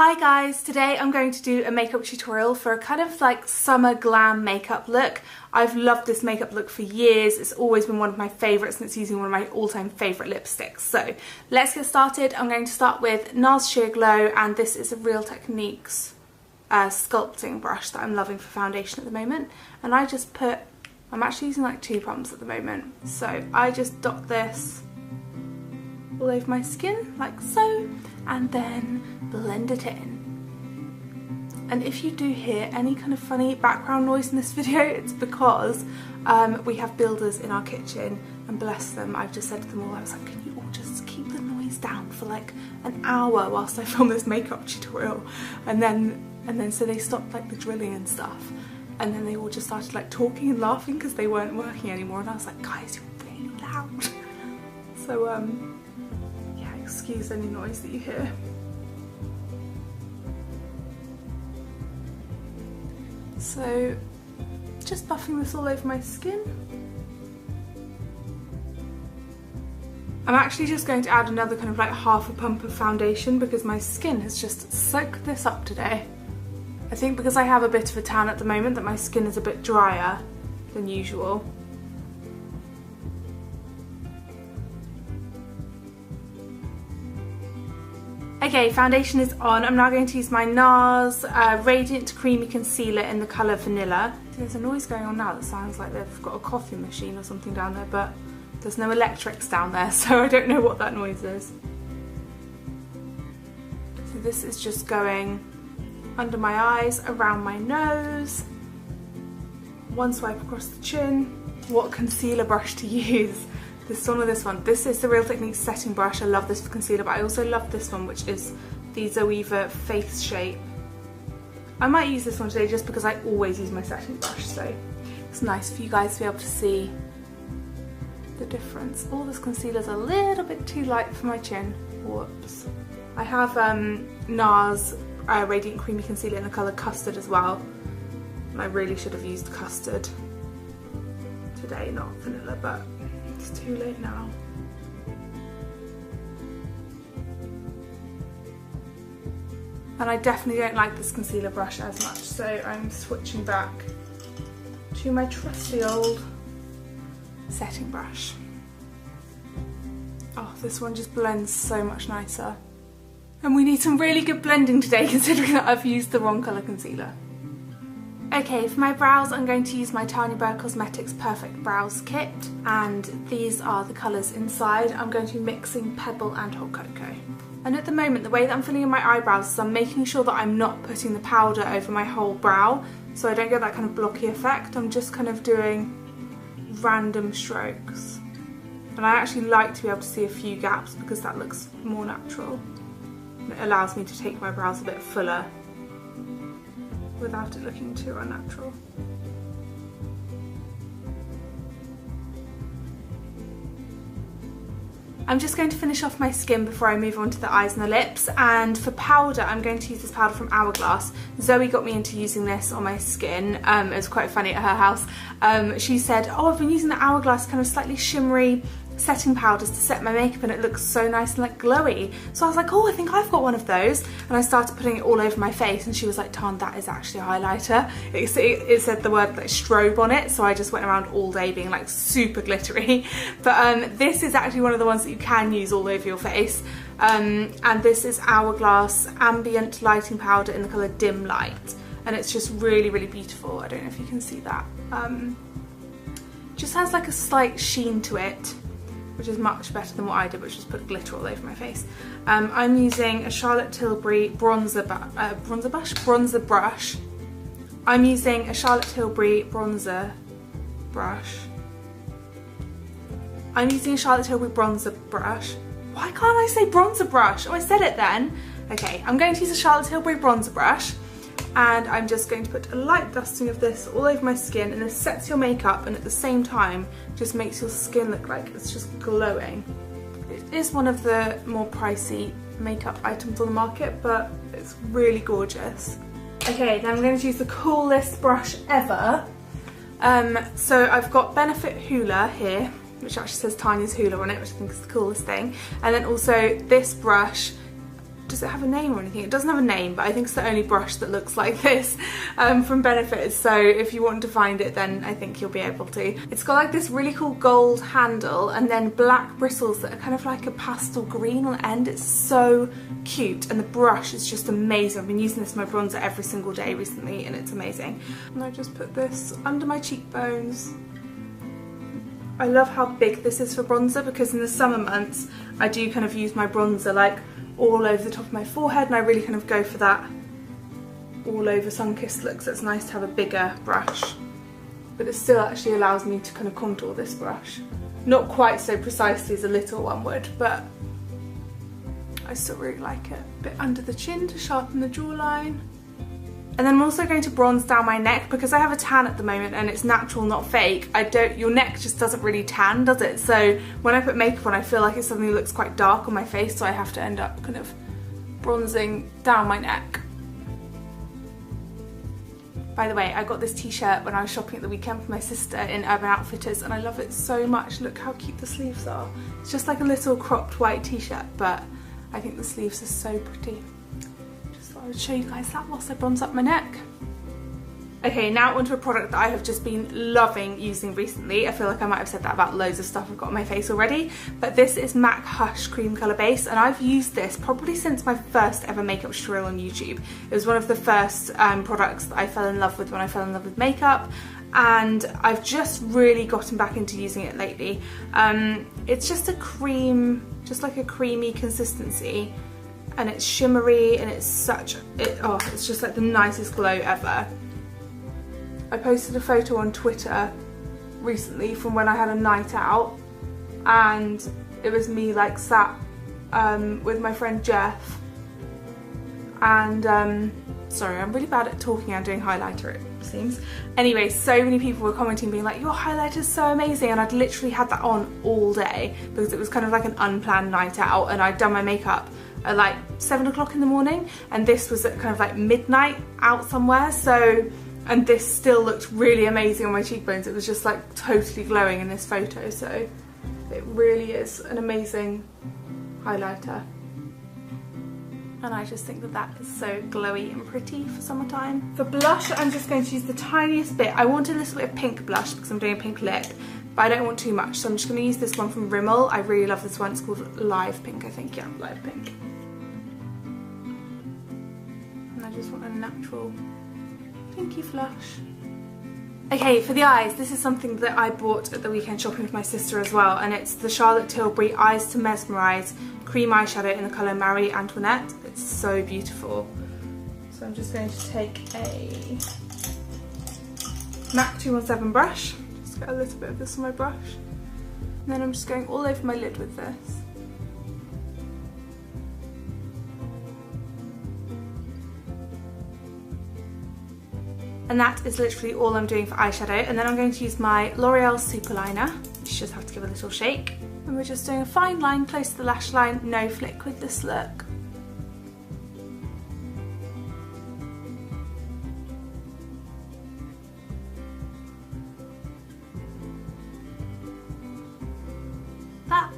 Hi guys, today I'm going to do a makeup tutorial for a kind of like summer glam makeup look. I've loved this makeup look for years. It's always been one of my favourites and it's using one of my all-time favourite lipsticks. So let's get started. I'm going to start with NARS Sheer Glow, and this is a Real Techniques sculpting brush that I'm loving for foundation at the moment. And I'm actually using like 2 pumps at the moment. So I just dot this all over my skin like so, and then blend it in. And if you do hear any kind of funny background noise in this video, it's because we have builders in our kitchen, and bless them, I've just said to them all, I was like, can you all just keep the noise down for like an hour whilst I film this makeup tutorial? And then so they stopped like the drilling and stuff, and then they all just started like talking and laughing because they weren't working anymore, and I was like, guys, you're really loud. So yeah, excuse any noise that you hear. So just buffing this all over my skin. I'm actually just going to add another kind of like half a pump of foundation because my skin has just soaked this up today. I think because I have a bit of a tan at the moment that my skin is a bit drier than usual. Okay, foundation is on. I'm now going to use my NARS Radiant Creamy Concealer in the colour Vanilla. There's a noise going on now that sounds like they've got a coffee machine or something down there, but there's no electrics down there, so I don't know what that noise is. So this is just going under my eyes, around my nose, one swipe across the chin. What concealer brush to use? This one or this one? This is the Real Techniques setting brush. I love this for concealer, but I also love this one, which is the Zoeva Face Shape. I might use this one today just because I always use my setting brush, so it's nice for you guys to be able to see the difference. All this concealer's a little bit too light for my chin. Whoops. I have NARS Radiant Creamy Concealer in the colour Custard as well, and I really should have used Custard today, not Vanilla, but it's too late now. And I definitely don't like this concealer brush as much, so I'm switching back to my trusty old setting brush. Oh, this one just blends so much nicer. And we need some really good blending today considering that I've used the wrong colour concealer. Okay, for my brows I'm going to use my Tanya Burr Cosmetics Perfect Brows Kit, and these are the colours inside. I'm going to be mixing Pebble and Hot Cocoa. And at the moment the way that I'm filling in my eyebrows is I'm making sure that I'm not putting the powder over my whole brow so I don't get that kind of blocky effect. I'm just kind of doing random strokes. And I actually like to be able to see a few gaps because that looks more natural. And it allows me to take my brows a bit fuller without it looking too unnatural. I'm just going to finish off my skin before I move on to the eyes and the lips, and for powder I'm going to use this powder from Hourglass. Zoe got me into using this on my skin. It was quite funny at her house. She said, oh, I've been using the Hourglass kind of slightly shimmery setting powders to set my makeup and it looks so nice and like glowy. So I was like, oh, I think I've got one of those, and I started putting it all over my face, and she was like, Tan, that is actually a highlighter. It said the word like strobe on it, so I just went around all day being like super glittery. But this is actually one of the ones that you can use all over your face, and this is Hourglass Ambient Lighting Powder in the colour Dim Light, and it's just really, really beautiful. I don't know if you can see that. Just has like a slight sheen to it, which is much better than what I did, which was put glitter all over my face. I'm using a Charlotte Tilbury bronzer brush. I'm using a Charlotte Tilbury bronzer brush. I'm using a Charlotte Tilbury bronzer brush. Why can't I say bronzer brush? Oh, I said it then. Okay, I'm going to use a Charlotte Tilbury bronzer brush, and I'm just going to put a light dusting of this all over my skin, and this sets your makeup and at the same time just makes your skin look like it's just glowing. It is one of the more pricey makeup items on the market, but it's really gorgeous. Okay, now I'm going to use the coolest brush ever. So I've got Benefit Hoola here, which actually says Tanya's Hoola on it, which I think is the coolest thing. And then also this brush does it have a name or anything? It doesn't have a name, but I think it's the only brush that looks like this from Benefit. So if you want to find it, then I think you'll be able to. It's got like this really cool gold handle and then black bristles that are kind of like a pastel green on the end. It's so cute, and the brush is just amazing. I've been using this for my bronzer every single day recently, and it's amazing. And I just put this under my cheekbones. I love how big this is for bronzer, because in the summer months I do kind of use my bronzer like all over the top of my forehead, and I really kind of go for that all over sun-kissed look, so it's nice to have a bigger brush. But it still actually allows me to kind of contour this brush. Not quite so precisely as a little one would, but I still really like it. A bit under the chin to sharpen the jawline. And then I'm also going to bronze down my neck, because I have a tan at the moment and it's natural, not fake. Your neck just doesn't really tan, does it? So when I put makeup on, I feel like it suddenly looks quite dark on my face, so I have to end up kind of bronzing down my neck. By the way, I got this t-shirt when I was shopping at the weekend for my sister in Urban Outfitters, and I love it so much. Look how cute the sleeves are. It's just like a little cropped white t-shirt, but I think the sleeves are so pretty. I would show you guys that whilst I bronze up my neck. Okay, now onto a product that I have just been loving using recently. I feel like I might have said that about loads of stuff I've got on my face already, but this is MAC Hush Cream Colour Base, and I've used this probably since my first ever makeup tutorial on YouTube. It was one of the first products that I fell in love with when I fell in love with makeup, and I've just really gotten back into using it lately. It's just a cream, just like a creamy consistency, and it's shimmery, and it's it's just like the nicest glow ever. I posted a photo on Twitter recently from when I had a night out, and it was me like sat with my friend Jeff, and sorry, I'm really bad at talking and doing highlighter, it seems. Anyway, so many people were commenting being like, your highlighter's so amazing, and I'd literally had that on all day because it was kind of like an unplanned night out, and I'd done my makeup at like 7 o'clock in the morning, and this was at kind of like midnight out somewhere, and this still looked really amazing on my cheekbones. It was just like totally glowing in this photo, so it really is an amazing highlighter. And I just think that that is so glowy and pretty for summertime. For blush, I'm just going to use the tiniest bit. I want a little bit of pink blush because I'm doing a pink lip, but I don't want too much, so I'm just going to use this one from Rimmel. I really love this one. It's called Live Pink, I think. Yeah, Live Pink. And I just want a natural pinky flush. Okay, for the eyes, this is something that I bought at the weekend shopping with my sister as well, and it's the Charlotte Tilbury Eyes to Mesmerise cream eyeshadow in the colour Marie Antoinette. It's so beautiful. So I'm just going to take a MAC 217 brush, just get a little bit of this on my brush, and then I'm just going all over my lid with this. And that is literally all I'm doing for eyeshadow. And then I'm going to use my L'Oreal Superliner. You just have to give a little shake. And we're just doing a fine line close to the lash line, no flick with this look. That.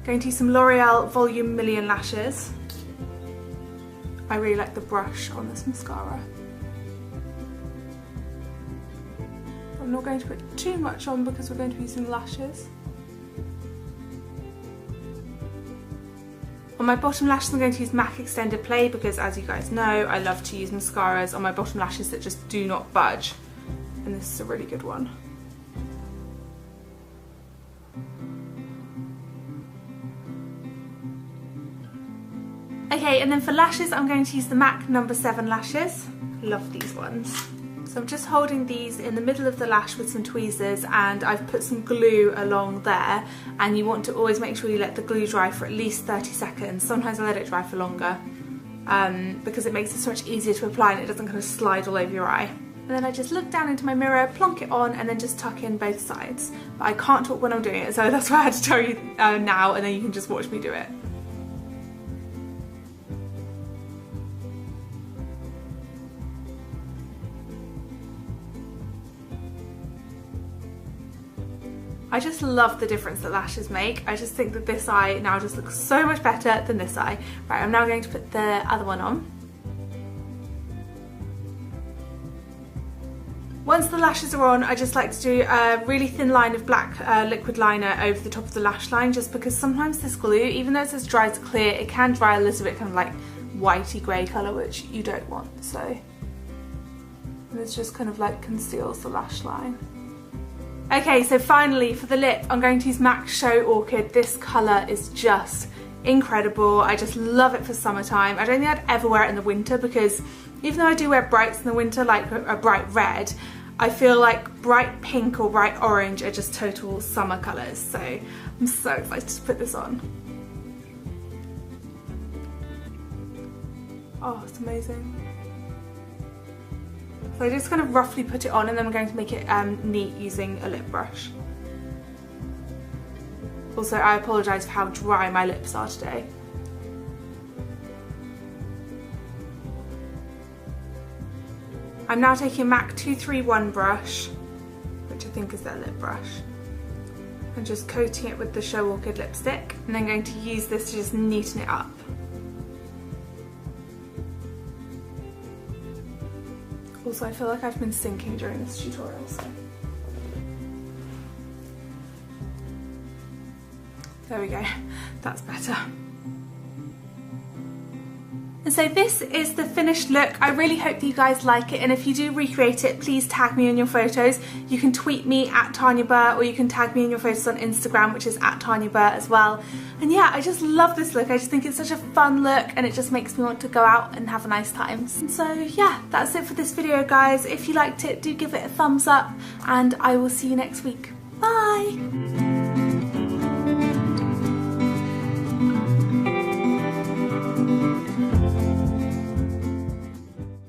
Going to use some L'Oreal Volume Million Lashes. I really like the brush on this mascara. I'm not going to put too much on because we're going to be using lashes. On my bottom lashes I'm going to use MAC Extended Play because, as you guys know, I love to use mascaras on my bottom lashes that just do not budge. And this is a really good one. Okay, and then for lashes I'm going to use the MAC No. 7 lashes. Love these ones. So I'm just holding these in the middle of the lash with some tweezers, and I've put some glue along there, and you want to always make sure you let the glue dry for at least 30 seconds. Sometimes I let it dry for longer because it makes it so much easier to apply and it doesn't kind of slide all over your eye. And then I just look down into my mirror, plonk it on, and then just tuck in both sides. But I can't talk when I'm doing it, so that's why I had to tell you now, and then you can just watch me do it. I just love the difference that lashes make. I just think that this eye now just looks so much better than this eye. Right, I'm now going to put the other one on. Once the lashes are on, I just like to do a really thin line of black liquid liner over the top of the lash line, just because sometimes this glue, even though it says dry to clear, it can dry a little bit kind of like whitey grey colour, which you don't want, so. And this just kind of like conceals the lash line. Okay, so finally for the lip, I'm going to use MAC Show Orchid. This colour is just incredible. I just love it for summertime. I don't think I'd ever wear it in the winter, because even though I do wear brights in the winter, like a bright red, I feel like bright pink or bright orange are just total summer colours. So I'm so excited to put this on. Oh, it's amazing. So I just kind of roughly put it on, and then I'm going to make it neat using a lip brush. Also, I apologise for how dry my lips are today. I'm now taking a MAC 231 brush, which I think is their lip brush, and just coating it with the Show Orchid lipstick, and then going to use this to just neaten it up. Also, I feel like I've been sinking during this tutorial, so. There we go, that's better. And so this is the finished look. I really hope that you guys like it, and if you do recreate it, please tag me in your photos. You can tweet me at Tanya Burr, or you can tag me in your photos on Instagram, which is at Tanya Burr as well. And yeah, I just love this look. I just think it's such a fun look, and it just makes me want to go out and have a nice time. And so yeah, that's it for this video, guys. If you liked it, do give it a thumbs up, and I will see you next week. Bye!